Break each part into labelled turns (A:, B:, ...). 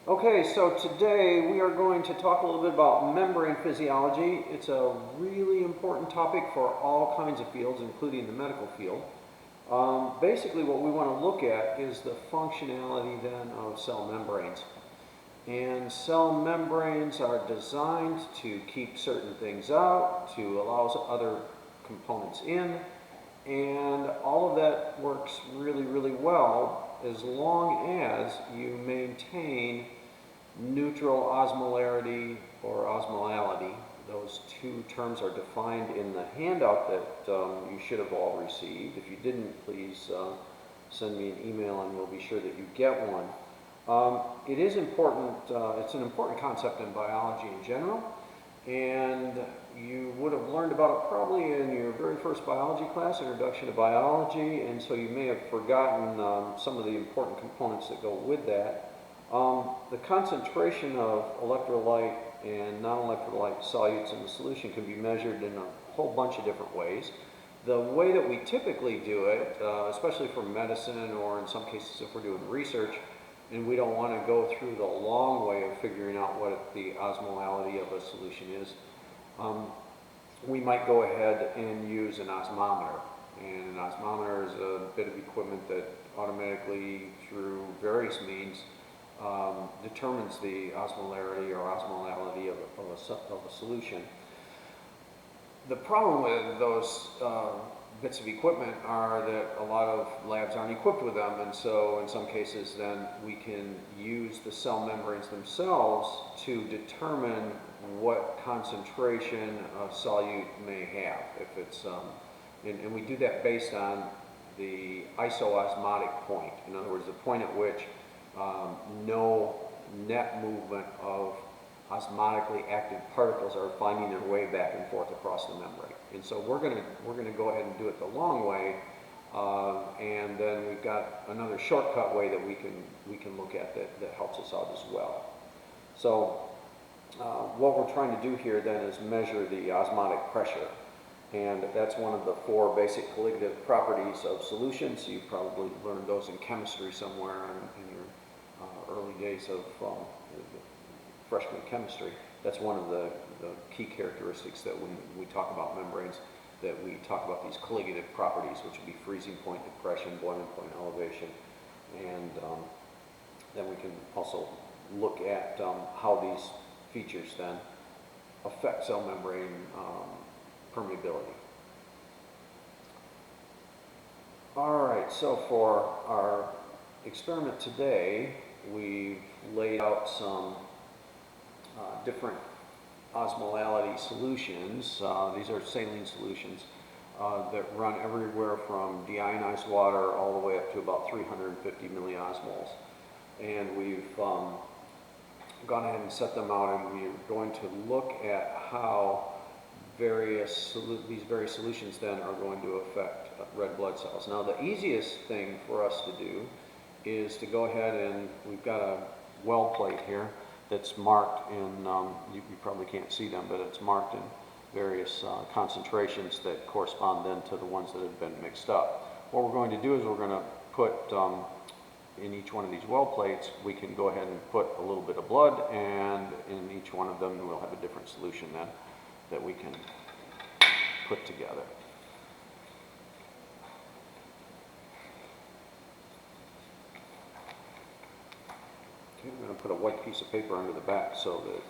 A: Okay, so today we are going to talk a little bit about membrane physiology. It's a really important topic for all kinds of fields, including the medical field. Basically, what we want to look at is the functionality then of cell membranes. And cell membranes are designed to keep certain things out, to allow other components in, and all of that works really, really well as long as you maintain neutral osmolarity or osmolality. Those two terms are defined in the handout that you should have all received. If you didn't, please send me an email and we'll be sure that you get one. It is important, it's an important concept in biology in general, and you would have learned about it probably in your very first biology class, Introduction to Biology, and so you may have forgotten some of the important components that go with that. The concentration of electrolyte and non-electrolyte solutes in the solution can be measured in a whole bunch of different ways. The way that we typically do it, especially for medicine or in some cases if we're doing research, and we don't want to go through the long way of figuring out what the osmolality of a solution is, we might go ahead and use an osmometer. And an osmometer is a bit of equipment that automatically, through various means, determines the osmolarity or osmolality of a solution. The problem with those bits of equipment are that a lot of labs aren't equipped with them, and so in some cases then we can use the cell membranes themselves to determine what concentration a solute may have. If it's, and we do that based on the isoosmotic point. In other words, the point at which no net movement of osmotically active particles are finding their way back and forth across the membrane. And so we're gonna go ahead and do it the long way, and then we've got another shortcut way that we can look at that helps us out as well. So what we're trying to do here then is measure the osmotic pressure, and that's one of the four basic colligative properties of solutions. You probably learned those in chemistry somewhere in your early days of freshman chemistry. That's one of the key characteristics that when we talk about membranes, that we talk about these colligative properties, which would be freezing point, depression, boiling point, elevation, and then we can also look at how these features then affect cell membrane permeability. All right, so for our experiment today, we've laid out some different osmolality solutions. These are saline solutions that run everywhere from deionized water all the way up to about 350 milliosmoles. And we've gone ahead and set them out, and we're going to look at how these various solutions then are going to affect red blood cells. Now, the easiest thing for us to do is to go ahead, and we've got a well plate here that's marked in, you probably can't see them, but it's marked in various concentrations that correspond then to the ones that have been mixed up. What we're going to do is we're going to put in each one of these well plates, we can go ahead and put a little bit of blood, and in each one of them we'll have a different solution then that we can put together. I'm going to put a white piece of paper under the back so that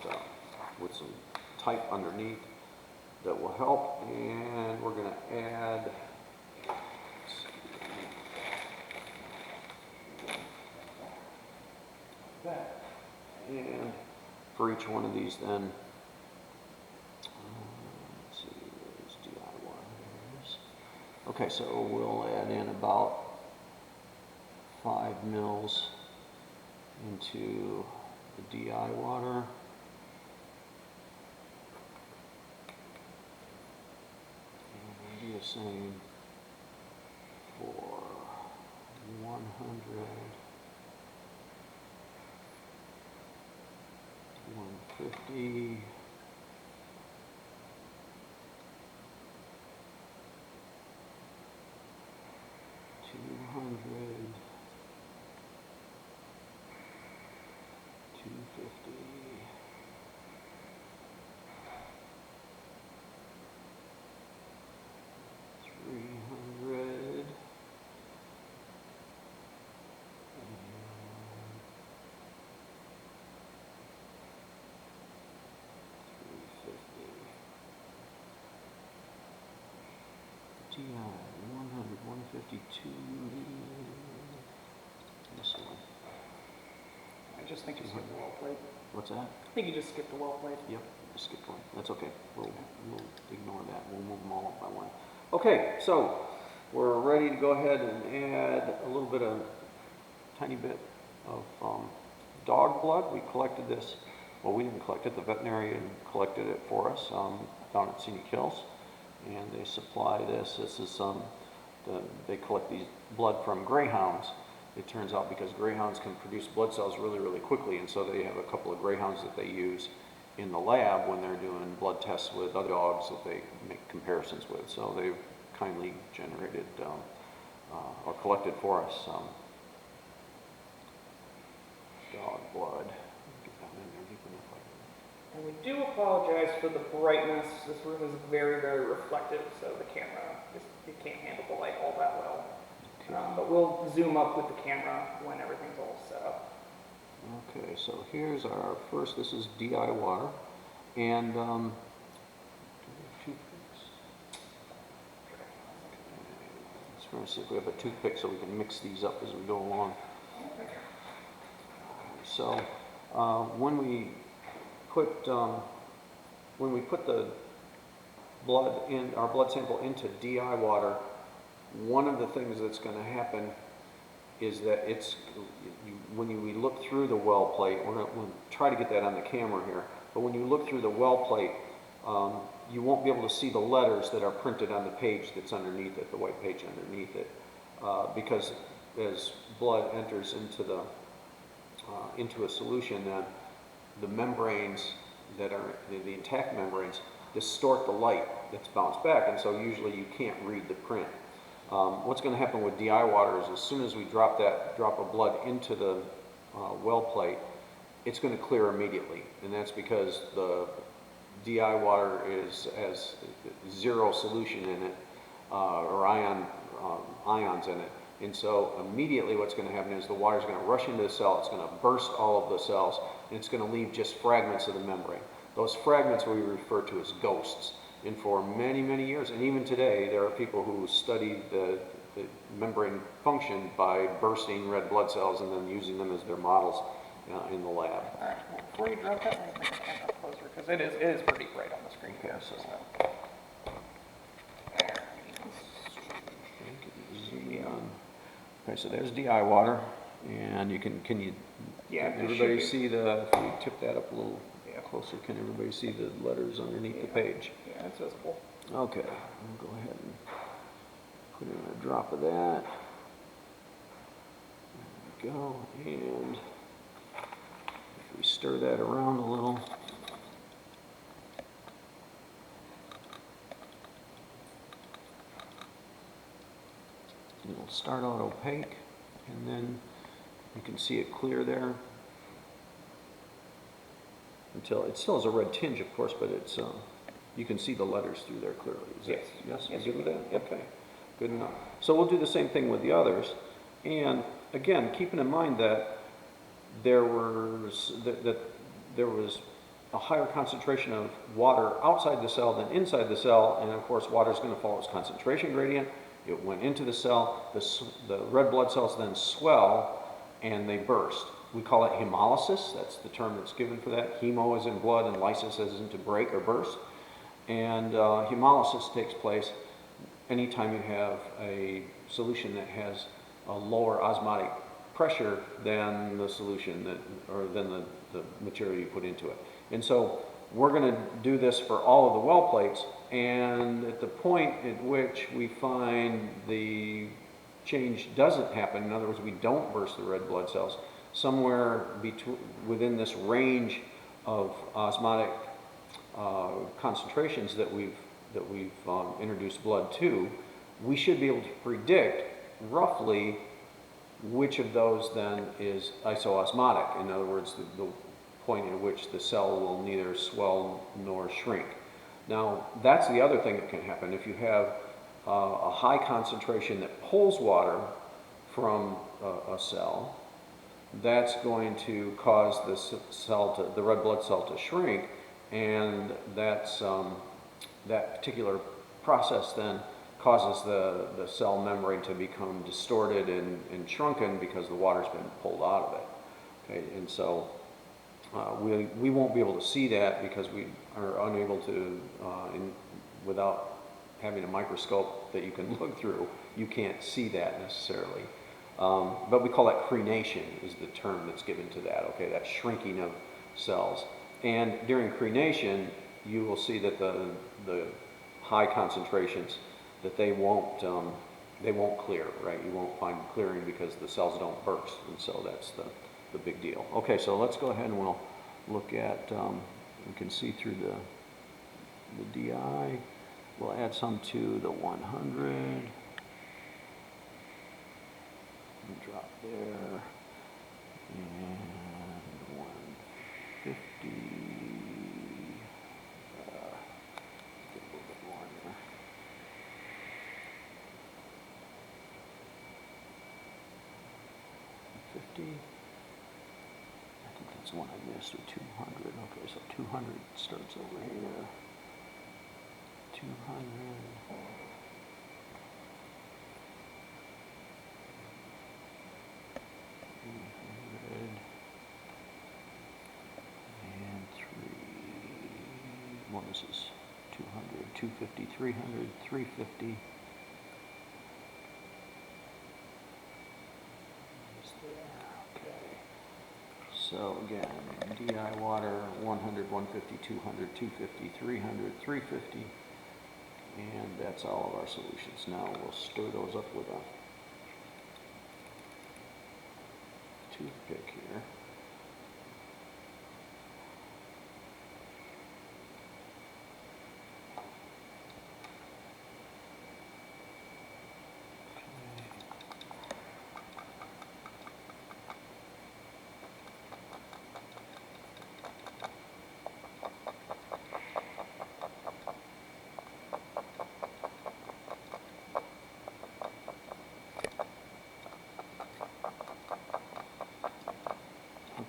A: with some type underneath that will help, and we're going to add that. And for each one of these then, let's see, where's DIY? Okay, so we'll add in about 5 mils into the DI water. And we'll do the same for 100, 150, 200, 250, 150. 300. 350. GI 100, 152. This one.
B: I just think you skipped the well plate.
A: What's that?
B: I think you just skipped the well plate.
A: Yep, just skipped one. That's okay. We'll ignore that. We'll move them all up by one. Okay, so we're ready to go ahead and add a little bit of, tiny bit of dog blood. We collected this. Well, we didn't collect it. The veterinarian collected it for us down at Scenic Hills, and they supply this. This is they collect these blood from greyhounds. It turns out because greyhounds can produce blood cells really, really quickly, and so they have a couple of greyhounds that they use in the lab when they're doing blood tests with other dogs that they make comparisons with. So they've kindly generated or collected for us dog blood. Get down in there deep enough.
B: And we do apologize for the brightness. This room is very, very reflective, so the camera, it can't handle the light all that well.
A: Okay.
B: But we'll zoom up with the camera when everything's all set up.
A: Okay, so here's our first, this is DI water, and toothpicks. Let's try to see if we have a toothpick so we can mix these up as we go along. So when we put the blood in, our blood sample into DI water, one of the things that's going to happen is that when we look through the well plate, we'll try to get that on the camera here, but when you look through the well plate, you won't be able to see the letters that are printed on the page that's underneath it, the white page underneath it, because as blood enters into a solution, then the membranes that are the intact membranes distort the light that's bounced back, and so usually you can't read the print. What's going to happen with DI water is as soon as we drop that drop of blood into the well plate, it's going to clear immediately, and that's because the DI water has zero solution in it, or ions in it, and so immediately what's going to happen is the water is going to rush into the cell, it's going to burst all of the cells, and it's going to leave just fragments of the membrane. Those fragments we refer to as ghosts. And for many, many years, and even today, there are people who study the membrane function by bursting red blood cells and then using them as their models in the lab.
B: All right, well, before you drop that, let me make the camera closer, because it is pretty bright on the screen.
A: Okay, so zoom in on. Okay, so there's DI water, and can you everybody see the, if we tip that up a little closer, can everybody see the letters underneath the page?
B: Yeah, it's visible.
A: Okay, we'll go ahead and put in a drop of that. There we go, and if we stir that around a little, it'll start out opaque, and then you can see it clear there. Until it still has a red tinge, of course, but it's you can see the letters through there clearly.
B: Yes.
A: Yes, good with that? Okay, good enough. So we'll do the same thing with the others, and again, keeping in mind that there was a higher concentration of water outside the cell than inside the cell, and of course, water is going to follow its concentration gradient. It went into the cell. The red blood cells then swell, and they burst. We call it hemolysis. That's the term that's given for that. Hemo is in blood and lysis is in to break or burst. And hemolysis takes place anytime you have a solution that has a lower osmotic pressure than the solution than the material you put into it. And so we're going to do this for all of the well plates, and at the point at which we find the change doesn't happen, in other words, we don't burst the red blood cells, somewhere within this range of osmotic concentrations that we've introduced blood to, we should be able to predict roughly which of those then is isoosmotic. In other words, the point at which the cell will neither swell nor shrink. Now, that's the other thing that can happen. If you have a high concentration that pulls water from a cell, that's going to cause the red blood cell to shrink, and that particular process then causes the cell membrane to become distorted and shrunken because the water's been pulled out of it. Okay, and so we won't be able to see that because we are unable to, without having a microscope that you can look through, you can't see that necessarily. But we call that crenation is the term that's given to that, okay, that shrinking of cells. And during crenation, you will see that the high concentrations, that they won't clear, right? You won't find clearing because the cells don't burst, and so that's the big deal. Okay, so let's go ahead and we'll look at, we can see through the DI. We'll add some to the 100. And drop there. And 150. Get a little bit more in there. 50. I think that's the one I missed with 200. Okay, so 200 starts over here. 200. And 3. Well, this is 200, 250, 300, 350. So again, DI water, 100, 150, 200, 250, 300, 350, and that's all of our solutions. Now we'll stir those up with a toothpick here.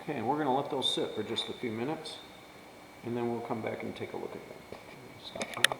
A: Okay, and we're going to let those sit for just a few minutes, and then we'll come back and take a look at them. Stop.